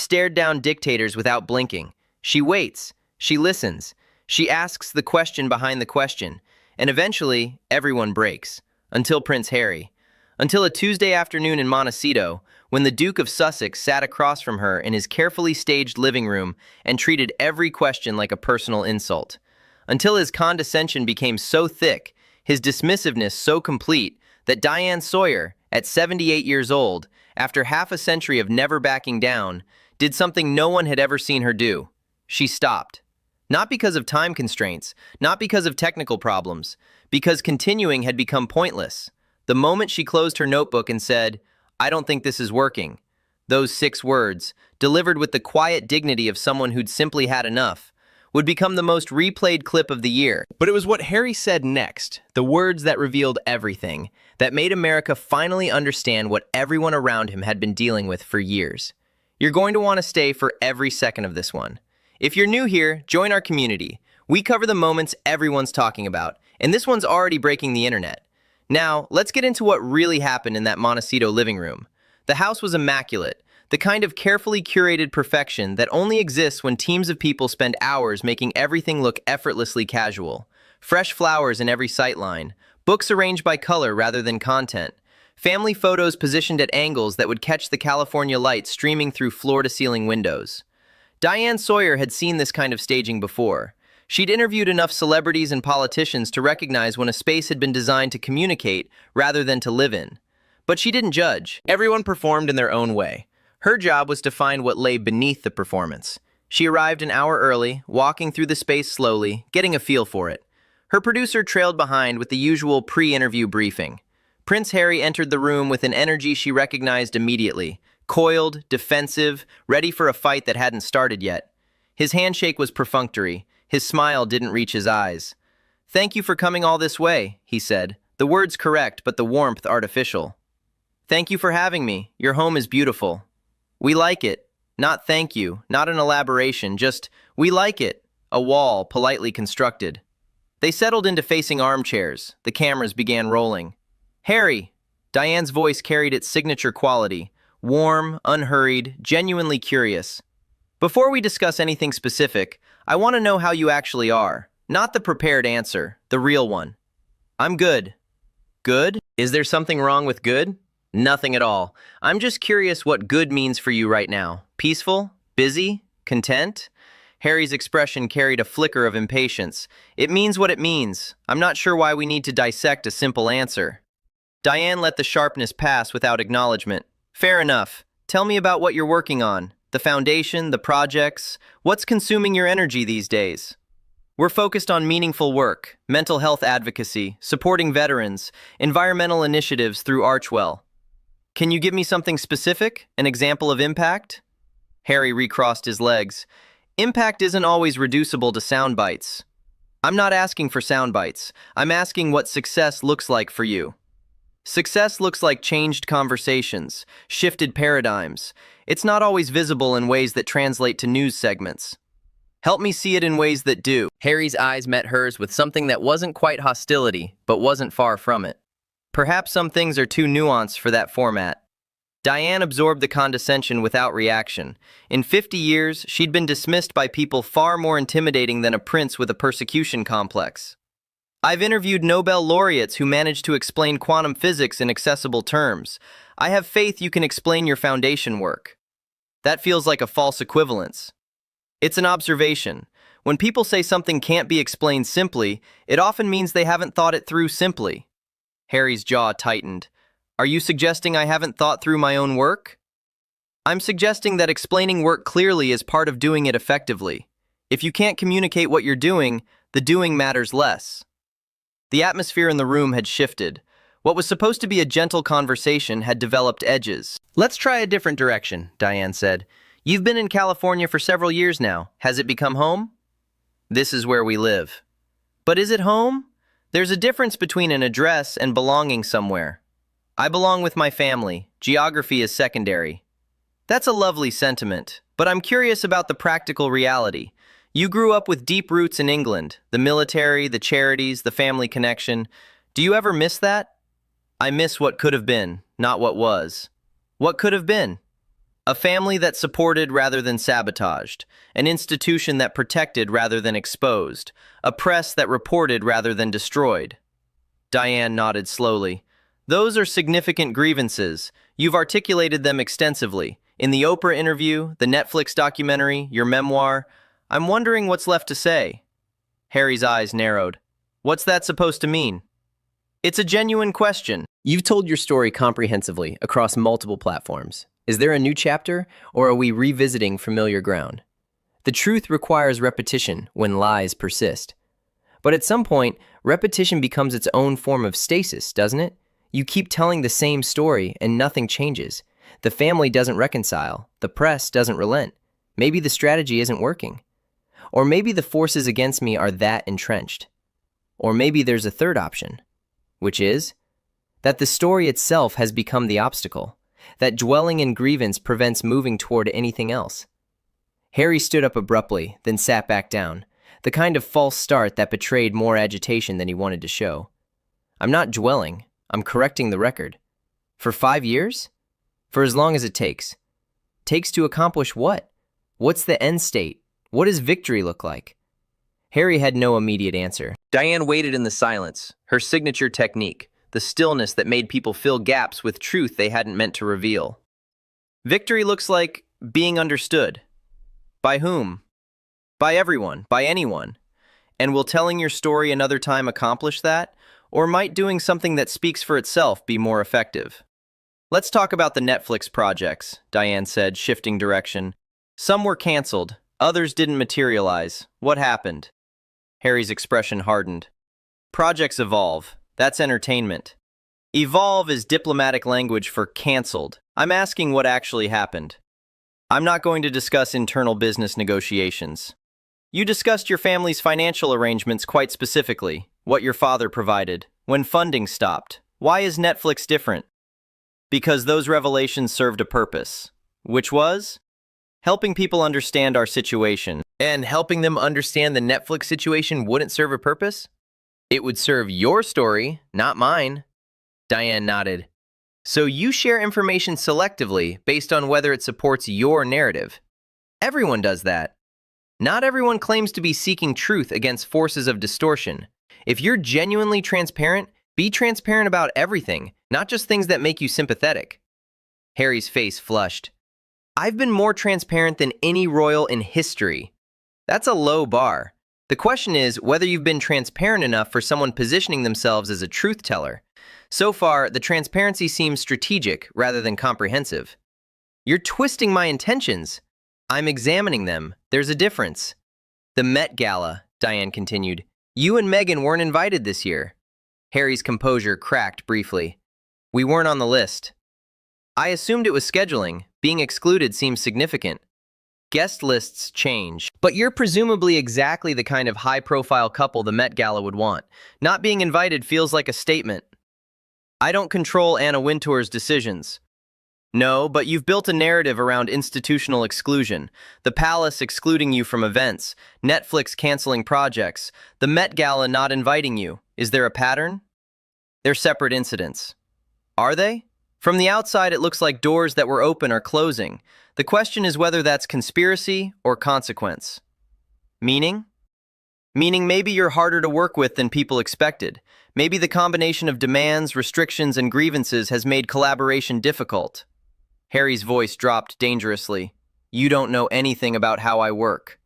Stared down dictators without blinking. She waits. She listens. She asks the question behind the question. And eventually, everyone breaks. Until Prince Harry. Until a Tuesday afternoon in Montecito, when the Duke of Sussex sat across from her in his carefully staged living room and treated every question like a personal insult. Until his condescension became so thick, his dismissiveness so complete, that Diane Sawyer, at 78 years old, after half a century of never backing down, did something no one had ever seen her do. She stopped. Not because of time constraints, not because of technical problems, because continuing had become pointless. The moment she closed her notebook and said, "I don't think this is working," those 6 words, delivered with the quiet dignity of someone who'd simply had enough, would become the most replayed clip of the year. But it was what Harry said next, the words that revealed everything, that made America finally understand what everyone around him had been dealing with for years. You're going to want to stay for every second of this one. If you're new here, join our community. We cover the moments everyone's talking about, and this one's already breaking the internet. Now, let's get into what really happened in that Montecito living room. The house was immaculate, the kind of carefully curated perfection that only exists when teams of people spend hours making everything look effortlessly casual. Fresh flowers in every sightline, books arranged by color rather than content, family photos positioned at angles that would catch the California light streaming through floor-to-ceiling windows. Diane Sawyer had seen this kind of staging before. She'd interviewed enough celebrities and politicians to recognize when a space had been designed to communicate rather than to live in. But she didn't judge. Everyone performed in their own way. Her job was to find what lay beneath the performance. She arrived an hour early, walking through the space slowly, getting a feel for it. Her producer trailed behind with the usual pre-interview briefing. Prince Harry entered the room with an energy she recognized immediately. Coiled, defensive, ready for a fight that hadn't started yet. His handshake was perfunctory. His smile didn't reach his eyes. "Thank you for coming all this way," he said. The words correct, but the warmth artificial. "Thank you for having me. Your home is beautiful." "We like it." Not "thank you," not an elaboration, just "we like it." A wall, politely constructed. They settled into facing armchairs. The cameras began rolling. "Harry." Diane's voice carried its signature quality. Warm, unhurried, genuinely curious. "Before we discuss anything specific, I want to know how you actually are. Not the prepared answer, the real one." "I'm good." "Good? Is there something wrong with good?" "Nothing at all. I'm just curious what good means for you right now. Peaceful? Busy? Content?" Harry's expression carried a flicker of impatience. "It means what it means. I'm not sure why we need to dissect a simple answer." Diane let the sharpness pass without acknowledgement. "Fair enough. Tell me about what you're working on. The foundation, the projects. What's consuming your energy these days?" "We're focused on meaningful work, mental health advocacy, supporting veterans, environmental initiatives through Archwell." "Can you give me something specific? An example of impact?" Harry recrossed his legs. "Impact isn't always reducible to sound bites." "I'm not asking for sound bites. I'm asking what success looks like for you." "Success looks like changed conversations, shifted paradigms. It's not always visible in ways that translate to news segments." "Help me see it in ways that do." Harry's eyes met hers with something that wasn't quite hostility, but wasn't far from it. "Perhaps some things are too nuanced for that format." Diane absorbed the condescension without reaction. In 50 years, she'd been dismissed by people far more intimidating than a prince with a persecution complex. "I've interviewed Nobel laureates who managed to explain quantum physics in accessible terms. I have faith you can explain your foundation work." That feels like a false equivalence. "It's an observation. When people say something can't be explained simply, it often means they haven't thought it through simply." Harry's jaw tightened. "Are you suggesting I haven't thought through my own work?" "I'm suggesting that explaining work clearly is part of doing it effectively. If you can't communicate what you're doing, the doing matters less." The atmosphere in the room had shifted. What was supposed to be a gentle conversation had developed edges. "Let's try a different direction," Diane said. "You've been in California for several years now. Has it become home?" "This is where we live." "But is it home? There's a difference between an address and belonging somewhere." "I belong with my family. Geography is secondary." "That's a lovely sentiment, but I'm curious about the practical reality. You grew up with deep roots in England, the military, the charities, the family connection. Do you ever miss that?" "I miss what could have been, not what was." "What could have been?" A family that supported rather than sabotaged, an institution that protected rather than exposed, a press that reported rather than destroyed. Diane nodded slowly. Those are significant grievances. You've articulated them extensively. In the Oprah interview, the Netflix documentary, your memoir. I'm wondering what's left to say. Harry's eyes narrowed. What's that supposed to mean? It's a genuine question. You've told your story comprehensively across multiple platforms. Is there a new chapter, or are we revisiting familiar ground? The truth requires repetition when lies persist. But at some point, repetition becomes its own form of stasis, doesn't it? You keep telling the same story and nothing changes. The family doesn't reconcile. The press doesn't relent. Maybe the strategy isn't working. Or maybe the forces against me are that entrenched. Or maybe there's a third option, which is that the story itself has become the obstacle, that dwelling in grievance prevents moving toward anything else. Harry stood up abruptly, then sat back down, the kind of false start that betrayed more agitation than he wanted to show. I'm not dwelling, I'm correcting the record. For 5 years? For as long as it takes. Takes to accomplish what? What's the end state? What does victory look like? Harry had no immediate answer. Diane waited in the silence, her signature technique, the stillness that made people fill gaps with truth they hadn't meant to reveal. Victory looks like being understood. By whom? By everyone, by anyone. And will telling your story another time accomplish that? Or might doing something that speaks for itself be more effective? Let's talk about the Netflix projects, Diane said, shifting direction. Some were canceled, others didn't materialize. What happened? Harry's expression hardened. Projects evolve. That's entertainment. Evolve is diplomatic language for canceled. I'm asking what actually happened. I'm not going to discuss internal business negotiations. You discussed your family's financial arrangements quite specifically, what your father provided, when funding stopped. Why is Netflix different? Because those revelations served a purpose, which was helping people understand our situation. And helping them understand the Netflix situation wouldn't serve a purpose? It would serve your story, not mine. Diane nodded. So you share information selectively based on whether it supports your narrative. Everyone does that. Not everyone claims to be seeking truth against forces of distortion. If you're genuinely transparent, be transparent about everything, not just things that make you sympathetic. Harry's face flushed. I've been more transparent than any royal in history. That's a low bar. The question is whether you've been transparent enough for someone positioning themselves as a truth teller. So far, the transparency seems strategic rather than comprehensive. You're twisting my intentions. I'm examining them. There's a difference. The Met Gala, Diane continued. You and Meghan weren't invited this year. Harry's composure cracked briefly. We weren't on the list. I assumed it was scheduling. Being excluded seems significant. Guest lists change. But you're presumably exactly the kind of high-profile couple the Met Gala would want. Not being invited feels like a statement. I don't control Anna Wintour's decisions. No, but you've built a narrative around institutional exclusion. The palace excluding you from events, Netflix canceling projects, the Met Gala not inviting you. Is there a pattern? They're separate incidents. Are they? From the outside, it looks like doors that were open are closing. The question is whether that's conspiracy or consequence. Meaning? Meaning maybe you're harder to work with than people expected. Maybe the combination of demands, restrictions, and grievances has made collaboration difficult. Harry's voice dropped dangerously. You don't know anything about how I work.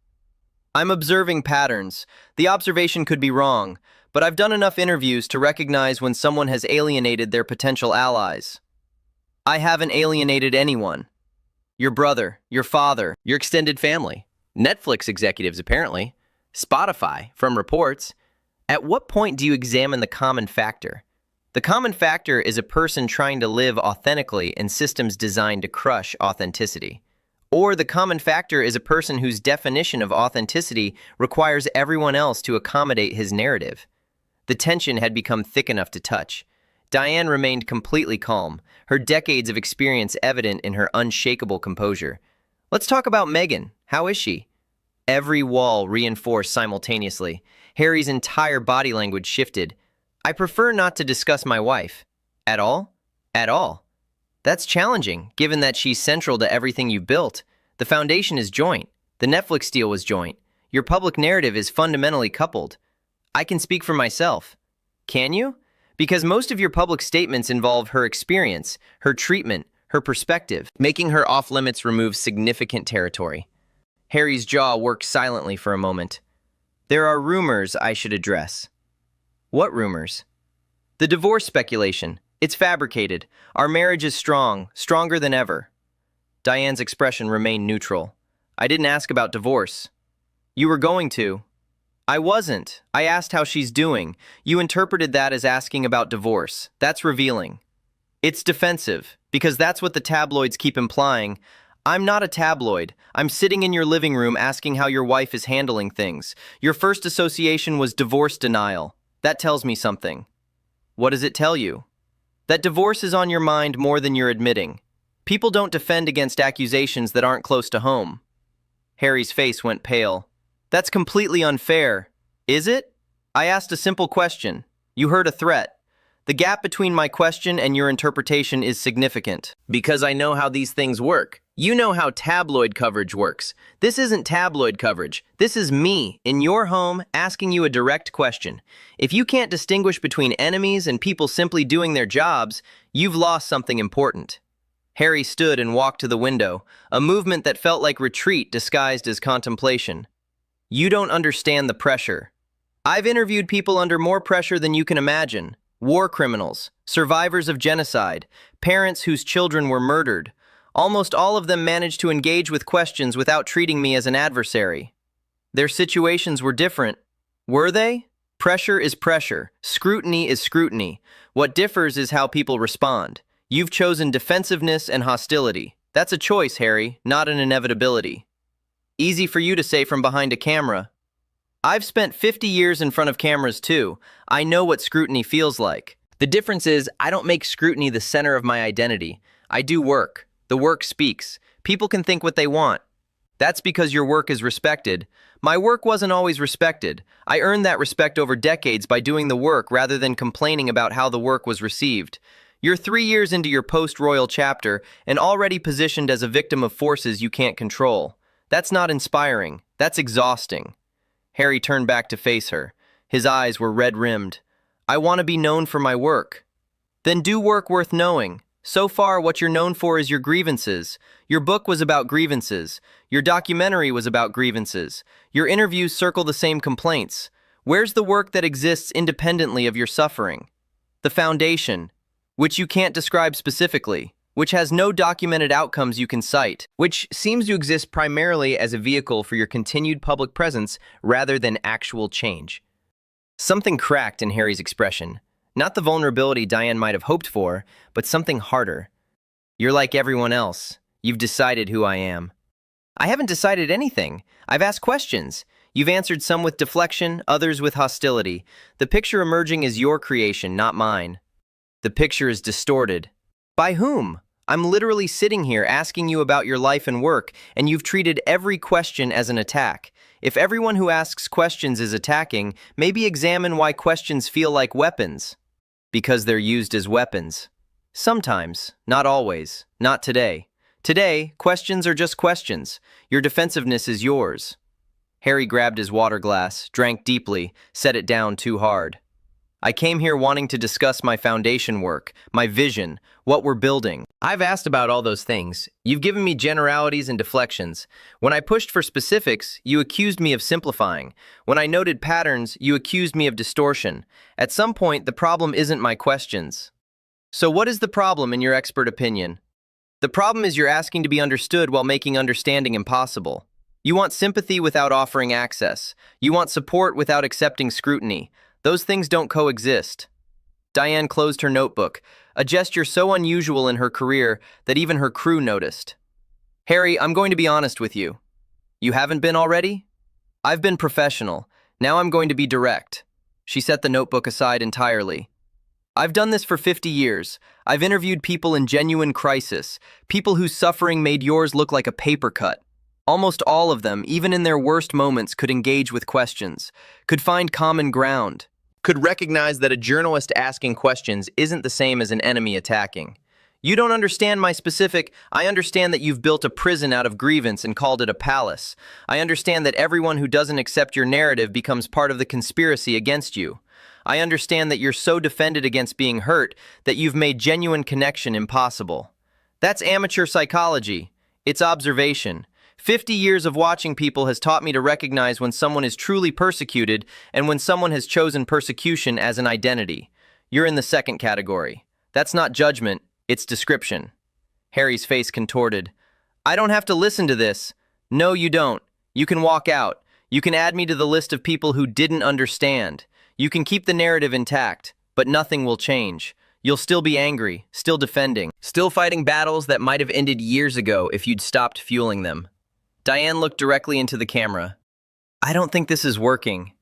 I'm observing patterns. The observation could be wrong, but I've done enough interviews to recognize when someone has alienated their potential allies. I haven't alienated anyone. Your brother, your father, your extended family, Netflix executives apparently, Spotify, from reports. At what point do you examine the common factor? The common factor is a person trying to live authentically in systems designed to crush authenticity. Or the common factor is a person whose definition of authenticity requires everyone else to accommodate his narrative. The tension had become thick enough to touch. Diane remained completely calm, her decades of experience evident in her unshakable composure. Let's talk about Meghan. How is she? Every wall reinforced simultaneously. Harry's entire body language shifted. I prefer not to discuss my wife. At all? At all. That's challenging, given that she's central to everything you built. The foundation is joint. The Netflix deal was joint. Your public narrative is fundamentally coupled. I can speak for myself. Can you? Because most of your public statements involve her experience, her treatment, her perspective. Making her off-limits removes significant territory. Harry's jaw worked silently for a moment. There are rumors I should address. What rumors? The divorce speculation. It's fabricated. Our marriage is strong, stronger than ever. Diane's expression remained neutral. I didn't ask about divorce. You were going to. I wasn't. I asked how she's doing. You interpreted that as asking about divorce. That's revealing. It's defensive, because that's what the tabloids keep implying. I'm not a tabloid. I'm sitting in your living room asking how your wife is handling things. Your first association was divorce denial. That tells me something. What does it tell you? That divorce is on your mind more than you're admitting. People don't defend against accusations that aren't close to home. Harry's face went pale. That's completely unfair. Is it? I asked a simple question. You heard a threat. The gap between my question and your interpretation is significant. Because I know how these things work. You know how tabloid coverage works. This isn't tabloid coverage. This is me, in your home, asking you a direct question. If you can't distinguish between enemies and people simply doing their jobs, you've lost something important. Harry stood and walked to the window, a movement that felt like retreat disguised as contemplation. You don't understand the pressure. I've interviewed people under more pressure than you can imagine. War criminals, survivors of genocide, parents whose children were murdered. Almost all of them managed to engage with questions without treating me as an adversary. Their situations were different. Were they? Pressure is pressure. Scrutiny is scrutiny. What differs is how people respond. You've chosen defensiveness and hostility. That's a choice, Harry, not an inevitability. Easy for you to say from behind a camera. I've spent 50 years in front of cameras too. I know what scrutiny feels like. The difference is, I don't make scrutiny the center of my identity. I do work. The work speaks. People can think what they want. That's because your work is respected. My work wasn't always respected. I earned that respect over decades by doing the work rather than complaining about how the work was received. You're 3 years into your post-royal chapter and already positioned as a victim of forces you can't control. That's not inspiring. That's exhausting. Harry turned back to face her. His eyes were red-rimmed. I want to be known for my work. Then do work worth knowing. So far, what you're known for is your grievances. Your book was about grievances. Your documentary was about grievances. Your interviews circle the same complaints. Where's the work that exists independently of your suffering? The foundation, which you can't describe specifically, which has no documented outcomes you can cite, which seems to exist primarily as a vehicle for your continued public presence rather than actual change. Something cracked in Harry's expression. Not the vulnerability Diane might have hoped for, but something harder. You're like everyone else. You've decided who I am. I haven't decided anything. I've asked questions. You've answered some with deflection, others with hostility. The picture emerging is your creation, not mine. The picture is distorted. By whom? I'm literally sitting here asking you about your life and work, and you've treated every question as an attack. If everyone who asks questions is attacking, maybe examine why questions feel like weapons. Because they're used as weapons. Sometimes, not always, not today. Today, questions are just questions. Your defensiveness is yours. Harry grabbed his water glass, drank deeply, set it down too hard. I came here wanting to discuss my foundation work, my vision, what we're building. I've asked about all those things. You've given me generalities and deflections. When I pushed for specifics, you accused me of simplifying. When I noted patterns, you accused me of distortion. At some point, the problem isn't my questions. So what is the problem in your expert opinion? The problem is you're asking to be understood while making understanding impossible. You want sympathy without offering access. You want support without accepting scrutiny. Those things don't coexist. Diane closed her notebook, a gesture so unusual in her career that even her crew noticed. Harry, I'm going to be honest with you. You haven't been already? I've been professional. Now I'm going to be direct. She set the notebook aside entirely. I've done this for 50 years. I've interviewed people in genuine crisis, people whose suffering made yours look like a paper cut. Almost all of them, even in their worst moments, could engage with questions, could find common ground, could recognize that a journalist asking questions isn't the same as an enemy attacking. You don't understand my specific. I understand that you've built a prison out of grievance and called it a palace. I understand that everyone who doesn't accept your narrative becomes part of the conspiracy against you. I understand that you're so defended against being hurt that you've made genuine connection impossible. That's amateur psychology. It's observation. 50 years of watching people has taught me to recognize when someone is truly persecuted and when someone has chosen persecution as an identity. You're in the second category. That's not judgment, it's description. Harry's face contorted. I don't have to listen to this. No, you don't. You can walk out. You can add me to the list of people who didn't understand. You can keep the narrative intact, but nothing will change. You'll still be angry, still defending, still fighting battles that might have ended years ago if you'd stopped fueling them. Diane looked directly into the camera. I don't think this is working.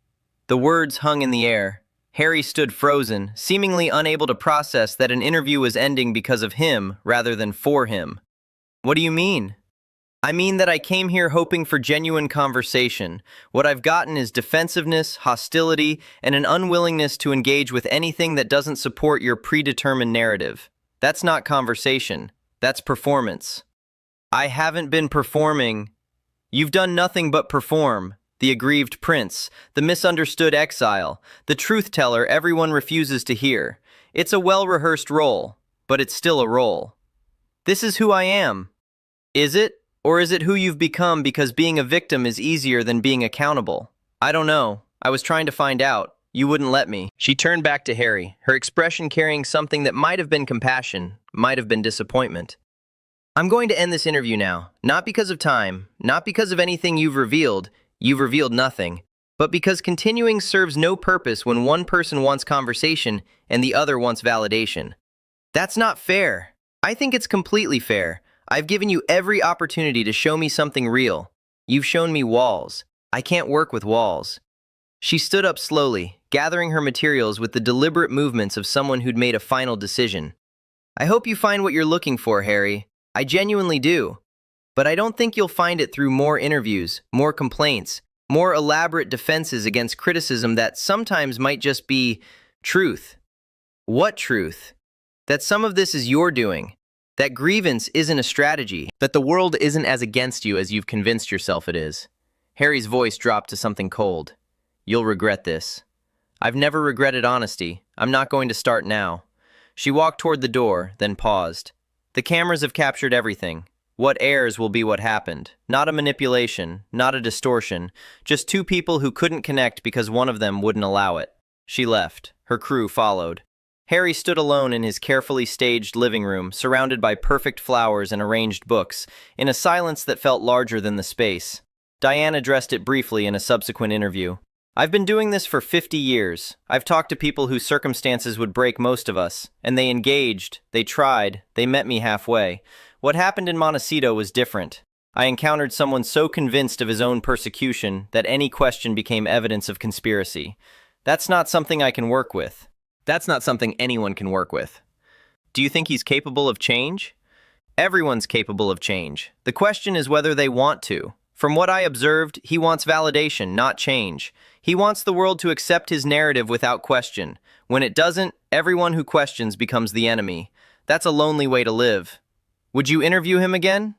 The words hung in the air. Harry stood frozen, seemingly unable to process that an interview was ending because of him rather than for him. What do you mean? I mean that I came here hoping for genuine conversation. What I've gotten is defensiveness, hostility, and an unwillingness to engage with anything that doesn't support your predetermined narrative. That's not conversation. That's performance. I haven't been performing. You've done nothing but perform. The aggrieved prince, the misunderstood exile, the truth-teller everyone refuses to hear. It's a well-rehearsed role, but it's still a role. This is who I am. Is it? Or is it who you've become because being a victim is easier than being accountable? I don't know. I was trying to find out. You wouldn't let me. She turned back to Harry, her expression carrying something that might have been compassion, might have been disappointment. I'm going to end this interview now, not because of time, not because of anything you've revealed nothing, but because continuing serves no purpose when one person wants conversation and the other wants validation. That's not fair. I think it's completely fair. I've given you every opportunity to show me something real. You've shown me walls. I can't work with walls. She stood up slowly, gathering her materials with the deliberate movements of someone who'd made a final decision. I hope you find what you're looking for, Harry. I genuinely do. But I don't think you'll find it through more interviews, more complaints, more elaborate defenses against criticism that sometimes might just be truth. What truth? That some of this is your doing. That grievance isn't a strategy. That the world isn't as against you as you've convinced yourself it is. Harry's voice dropped to something cold. You'll regret this. I've never regretted honesty. I'm not going to start now. She walked toward the door, then paused. The cameras have captured everything. What airs will be what happened. Not a manipulation, not a distortion, just two people who couldn't connect because one of them wouldn't allow it. She left. Her crew followed. Harry stood alone in his carefully staged living room, surrounded by perfect flowers and arranged books, in a silence that felt larger than the space. Diane addressed it briefly in a subsequent interview. I've been doing this for 50 years. I've talked to people whose circumstances would break most of us, and they engaged, they tried, they met me halfway. What happened in Montecito was different. I encountered someone so convinced of his own persecution that any question became evidence of conspiracy. That's not something I can work with. That's not something anyone can work with. Do you think he's capable of change? Everyone's capable of change. The question is whether they want to. From what I observed, he wants validation, not change. He wants the world to accept his narrative without question. When it doesn't, everyone who questions becomes the enemy. That's a lonely way to live. Would you interview him again?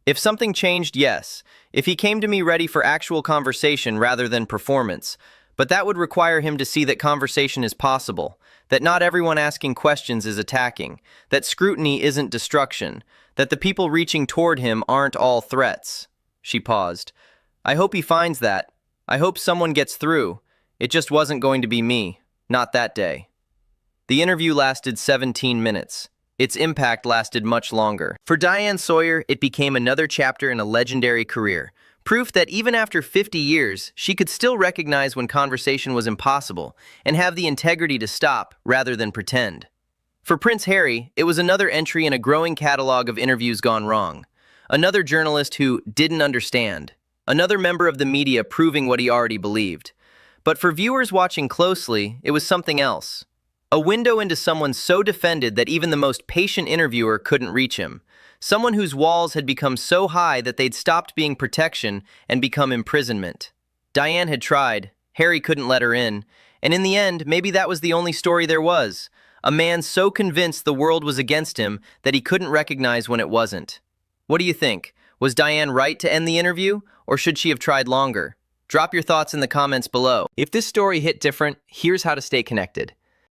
If something changed, yes. If he came to me ready for actual conversation rather than performance. But that would require him to see that conversation is possible, that not everyone asking questions is attacking, that scrutiny isn't destruction, that the people reaching toward him aren't all threats. She paused. I hope he finds that. I hope someone gets through. It just wasn't going to be me. Not that day. The interview lasted 17 minutes. Its impact lasted much longer. For Diane Sawyer, it became another chapter in a legendary career. Proof that even after 50 years, she could still recognize when conversation was impossible and have the integrity to stop rather than pretend. For Prince Harry, it was another entry in a growing catalog of interviews gone wrong. Another journalist who didn't understand. Another member of the media proving what he already believed. But for viewers watching closely, it was something else. A window into someone so defended that even the most patient interviewer couldn't reach him. Someone whose walls had become so high that they'd stopped being protection and become imprisonment. Diane had tried. Harry couldn't let her in. And in the end, maybe that was the only story there was. A man so convinced the world was against him that he couldn't recognize when it wasn't. What do you think? Was Diane right to end the interview, or should she have tried longer? Drop your thoughts in the comments below. If this story hit different, here's how to stay connected.